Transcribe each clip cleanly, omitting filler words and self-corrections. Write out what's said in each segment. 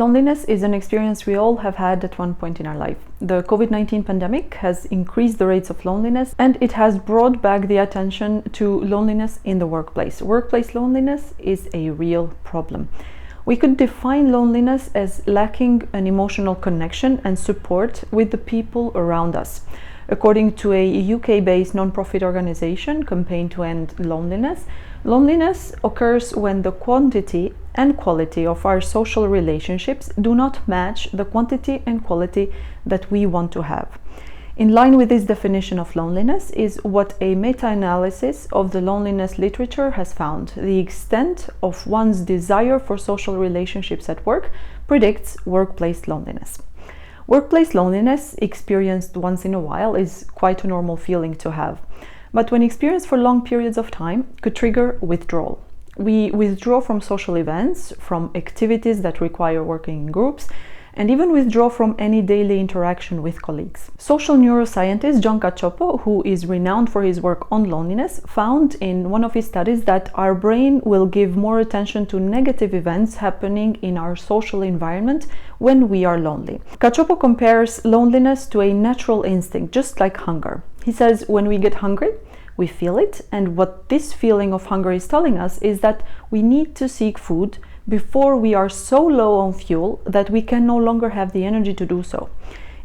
Loneliness is an experience we all have had at one point in our life. The COVID-19 pandemic has increased the rates of loneliness, and it has brought back the attention to loneliness in the workplace. Workplace loneliness is a real problem. We could define loneliness as lacking an emotional connection and support with the people around us. According to a UK-based non-profit organization, Campaign to End Loneliness, loneliness occurs when the quantity and quality of our social relationships do not match the quantity and quality that we want to have. In line with this definition of loneliness is what a meta-analysis of the loneliness literature has found. The extent of one's desire for social relationships at work predicts workplace loneliness. Workplace loneliness, experienced once in a while, is quite a normal feeling to have. But when experienced for long periods of time, could trigger withdrawal. We withdraw from social events, from activities that require working in groups, and even withdraw from any daily interaction with colleagues. Social neuroscientist John Cacioppo, who is renowned for his work on loneliness, found in one of his studies that our brain will give more attention to negative events happening in our social environment when we are lonely. Cacioppo compares loneliness to a natural instinct, just like hunger. He says when we get hungry, we feel it, and what this feeling of hunger is telling us is that we need to seek food before we are so low on fuel that we can no longer have the energy to do so.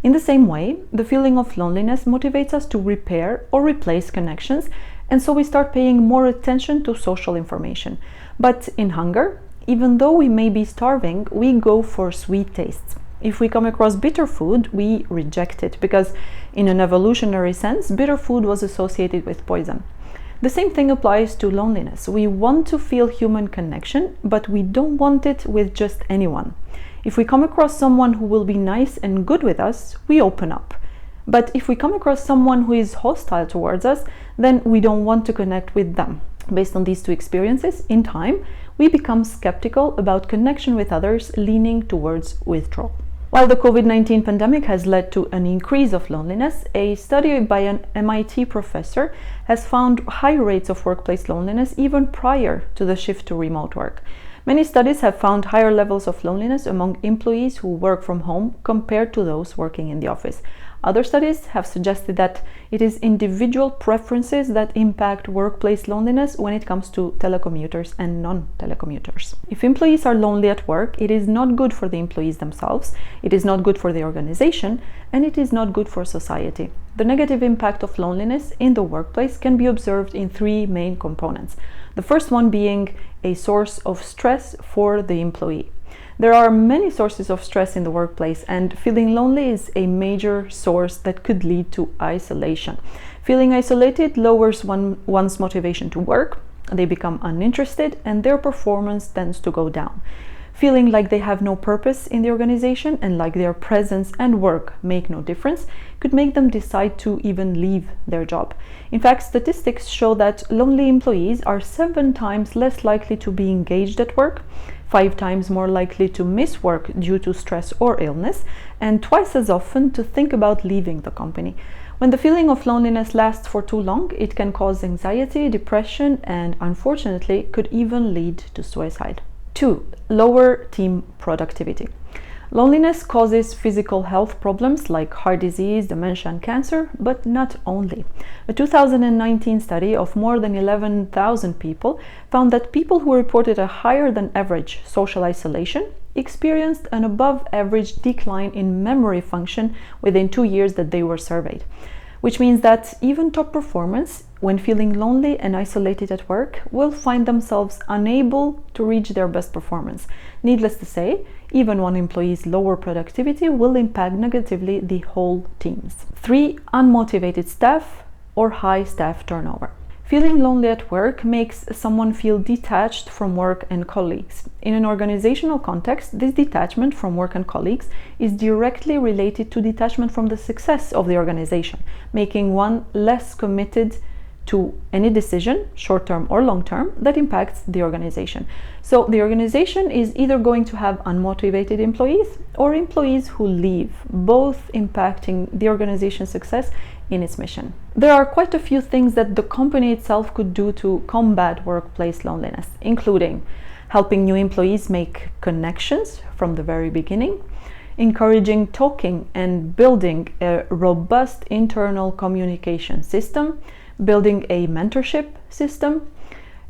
In the same way, the feeling of loneliness motivates us to repair or replace connections, and so we start paying more attention to social information. But in hunger, even though we may be starving, we go for sweet tastes. If we come across bitter food, we reject it, because in an evolutionary sense, bitter food was associated with poison. The same thing applies to loneliness. We want to feel human connection, but we don't want it with just anyone. If we come across someone who will be nice and good with us, we open up. But if we come across someone who is hostile towards us, then we don't want to connect with them. Based on these two experiences, in time, we become skeptical about connection with others, leaning towards withdrawal. While the COVID-19 pandemic has led to an increase of loneliness, a study by an MIT professor has found high rates of workplace loneliness even prior to the shift to remote work. Many studies have found higher levels of loneliness among employees who work from home compared to those working in the office. Other studies have suggested that it is individual preferences that impact workplace loneliness when it comes to telecommuters and non-telecommuters. If employees are lonely at work, it is not good for the employees themselves, it is not good for the organization, and it is not good for society. The negative impact of loneliness in the workplace can be observed in three main components. The first one being a source of stress for the employee. There are many sources of stress in the workplace, and feeling lonely is a major source that could lead to isolation. Feeling isolated lowers one's motivation to work, they become uninterested, and their performance tends to go down. Feeling like they have no purpose in the organization and like their presence and work make no difference could make them decide to even leave their job. In fact, statistics show that lonely employees are 7 times less likely to be engaged at work, 5 times more likely to miss work due to stress or illness, and twice as often to think about leaving the company. When the feeling of loneliness lasts for too long, it can cause anxiety, depression, and unfortunately could even lead to suicide. 2. Lower team productivity. Loneliness causes physical health problems like heart disease, dementia, and cancer, but not only. A 2019 study of more than 11,000 people found that people who reported a higher than average social isolation experienced an above average decline in memory function within 2 years that they were surveyed. Which means that even top performers, when feeling lonely and isolated at work, will find themselves unable to reach their best performance. Needless to say, even one employee's lower productivity will impact negatively the whole teams. 3. Unmotivated staff or high staff turnover. Feeling lonely at work makes someone feel detached from work and colleagues. In an organizational context, this detachment from work and colleagues is directly related to detachment from the success of the organization, making one less committed to any decision, short-term or long-term, that impacts the organization. So the organization is either going to have unmotivated employees or employees who leave, both impacting the organization's success in its mission. There are quite a few things that the company itself could do to combat workplace loneliness, including helping new employees make connections from the very beginning, encouraging talking and building a robust internal communication system, building a mentorship system,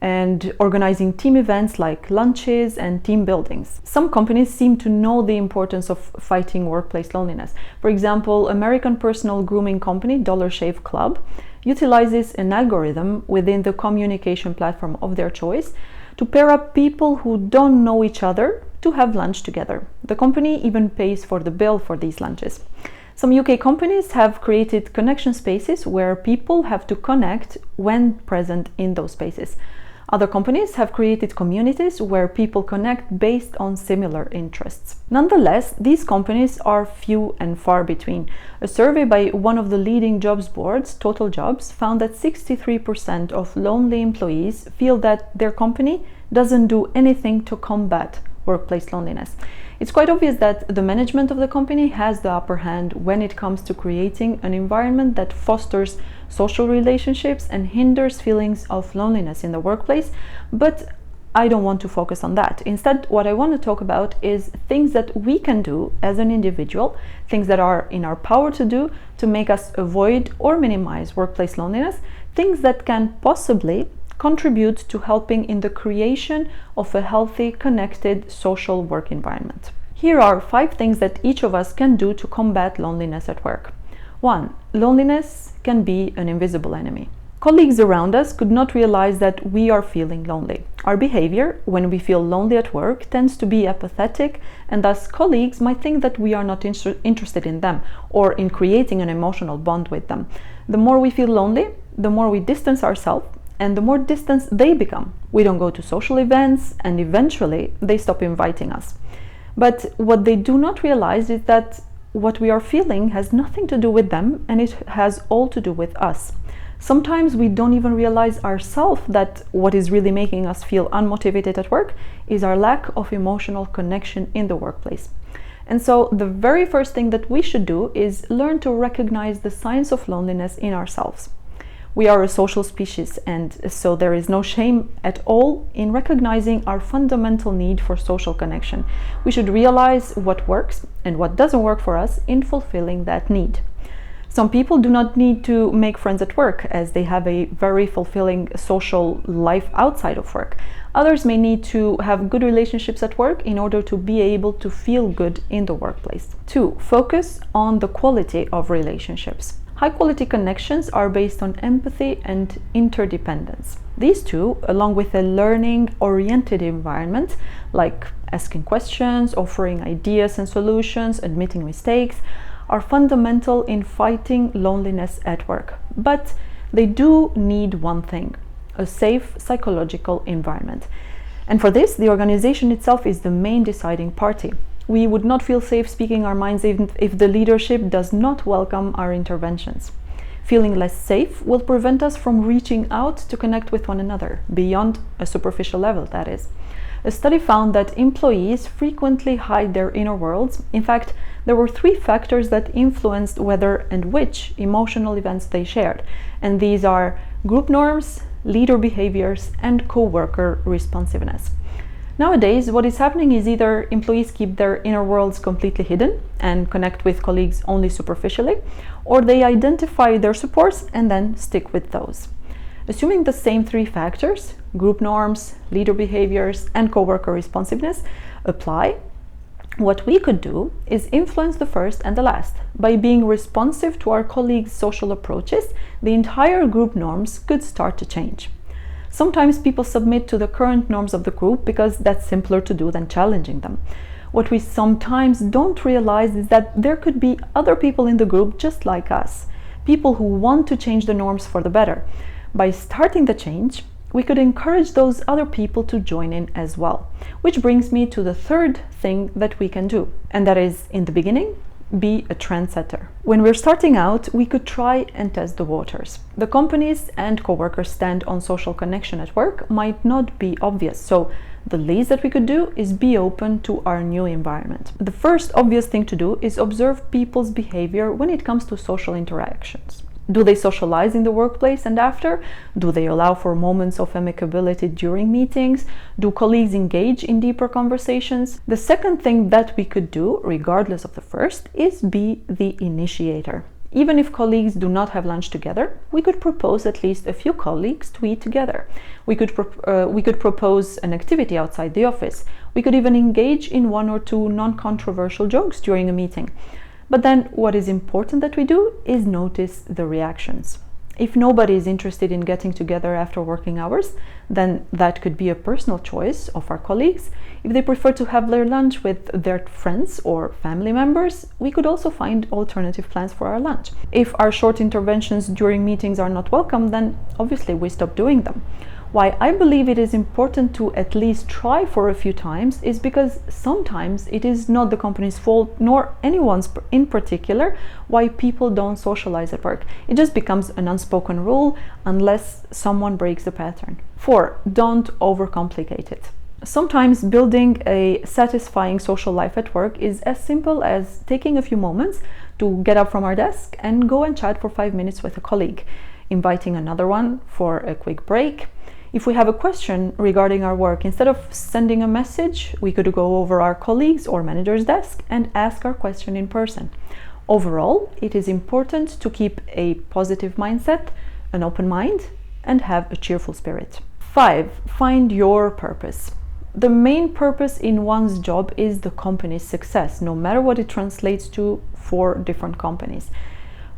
and organizing team events like lunches and team buildings. Some companies seem to know the importance of fighting workplace loneliness. For example, American personal grooming company Dollar Shave Club utilizes an algorithm within the communication platform of their choice to pair up people who don't know each other to have lunch together. The company even pays for the bill for these lunches. Some UK companies have created connection spaces where people have to connect when present in those spaces. Other companies have created communities where people connect based on similar interests. Nonetheless, these companies are few and far between. A survey by one of the leading jobs boards, Total Jobs, found that 63% of lonely employees feel that their company doesn't do anything to combat workplace loneliness. It's quite obvious that the management of the company has the upper hand when it comes to creating an environment that fosters social relationships and hinders feelings of loneliness in the workplace, but I don't want to focus on that. Instead, what I want to talk about is things that we can do as an individual, things that are in our power to do to make us avoid or minimize workplace loneliness, things that can possibly contribute to helping in the creation of a healthy, connected, social work environment. Here are 5 things that each of us can do to combat loneliness at work. 1. Loneliness can be an invisible enemy. Colleagues around us could not realize that we are feeling lonely. Our behavior when we feel lonely at work tends to be apathetic, and thus colleagues might think that we are not interested in them or in creating an emotional bond with them. The more we feel lonely, the more we distance ourselves, and the more distance they become. We don't go to social events, and eventually they stop inviting us. But what they do not realize is that what we are feeling has nothing to do with them, and it has all to do with us. Sometimes we don't even realize ourselves that what is really making us feel unmotivated at work is our lack of emotional connection in the workplace. And so the very first thing that we should do is learn to recognize the signs of loneliness in ourselves. We are a social species, and so there is no shame at all in recognizing our fundamental need for social connection. We should realize what works and what doesn't work for us in fulfilling that need. Some people do not need to make friends at work, as they have a very fulfilling social life outside of work. Others may need to have good relationships at work in order to be able to feel good in the workplace. 2. Focus on the quality of relationships. High-quality connections are based on empathy and interdependence. These two, along with a learning-oriented environment, like asking questions, offering ideas and solutions, admitting mistakes, are fundamental in fighting loneliness at work. But they do need one thing: a safe psychological environment. And for this, the organization itself is the main deciding party. We would not feel safe speaking our minds if the leadership does not welcome our interventions. Feeling less safe will prevent us from reaching out to connect with one another, beyond a superficial level, that is. A study found that employees frequently hide their inner worlds. In fact, there were 3 factors that influenced whether and which emotional events they shared. And these are group norms, leader behaviors, and co-worker responsiveness. Nowadays, what is happening is either employees keep their inner worlds completely hidden and connect with colleagues only superficially, or they identify their supports and then stick with those. Assuming the same 3 factors, group norms, leader behaviors, and coworker responsiveness, apply, what we could do is influence the first and the last. By being responsive to our colleagues' social approaches, the entire group norms could start to change. Sometimes people submit to the current norms of the group because that's simpler to do than challenging them. What we sometimes don't realize is that there could be other people in the group just like us, people who want to change the norms for the better. By starting the change, we could encourage those other people to join in as well. Which brings me to the third thing that we can do, and that is, in the beginning, be a trendsetter. When we're starting out, we could try and test the waters. The companies and coworkers' stand on social connection at work might not be obvious, so the least that we could do is be open to our new environment. The first obvious thing to do is observe people's behavior when it comes to social interactions. Do they socialize in the workplace and after? Do they allow for moments of amicability during meetings? Do colleagues engage in deeper conversations? The second thing that we could do, regardless of the first, is be the initiator. Even if colleagues do not have lunch together, we could propose at least a few colleagues to eat together. We could propose an activity outside the office. We could even engage in one or two non-controversial jokes during a meeting. But then what is important that we do is notice the reactions. If nobody is interested in getting together after working hours, then that could be a personal choice of our colleagues. If they prefer to have their lunch with their friends or family members, we could also find alternative plans for our lunch. If our short interventions during meetings are not welcome, then obviously we stop doing them. Why I believe it is important to at least try for a few times is because sometimes it is not the company's fault, nor anyone's in particular, why people don't socialize at work. It just becomes an unspoken rule unless someone breaks the pattern. 4. Don't overcomplicate it. Sometimes building a satisfying social life at work is as simple as taking a few moments to get up from our desk and go and chat for 5 minutes with a colleague, inviting another one for a quick break. If we have a question regarding our work, instead of sending a message, we could go over our colleague's or manager's desk and ask our question in person. Overall, it is important to keep a positive mindset, an open mind, and have a cheerful spirit. 5. Find your purpose. The main purpose in one's job is the company's success, no matter what it translates to for different companies.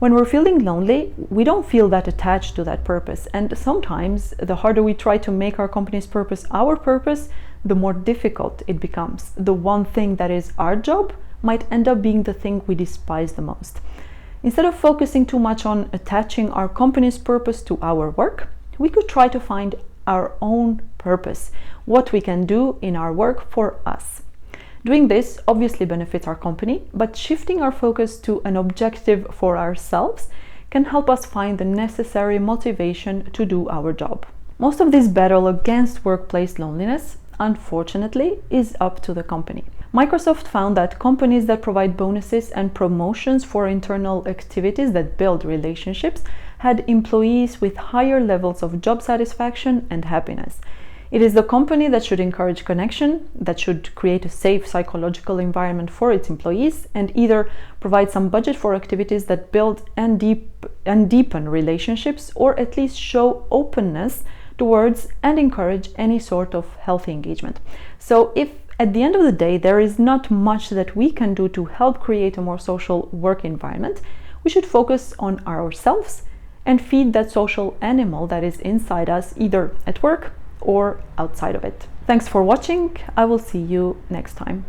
When we're feeling lonely, we don't feel that attached to that purpose, and sometimes the harder we try to make our company's purpose our purpose, the more difficult it becomes. The one thing that is our job might end up being the thing we despise the most. Instead of focusing too much on attaching our company's purpose to our work, we could try to find our own purpose, what we can do in our work for us. Doing this obviously benefits our company, but shifting our focus to an objective for ourselves can help us find the necessary motivation to do our job. Most of this battle against workplace loneliness, unfortunately, is up to the company. Microsoft found that companies that provide bonuses and promotions for internal activities that build relationships had employees with higher levels of job satisfaction and happiness. It is the company that should encourage connection, that should create a safe psychological environment for its employees, and either provide some budget for activities that build and deepen relationships, or at least show openness towards and encourage any sort of healthy engagement. So if at the end of the day there is not much that we can do to help create a more social work environment, we should focus on ourselves and feed that social animal that is inside us, either at work or outside of it. Thanks for watching. I will see you next time.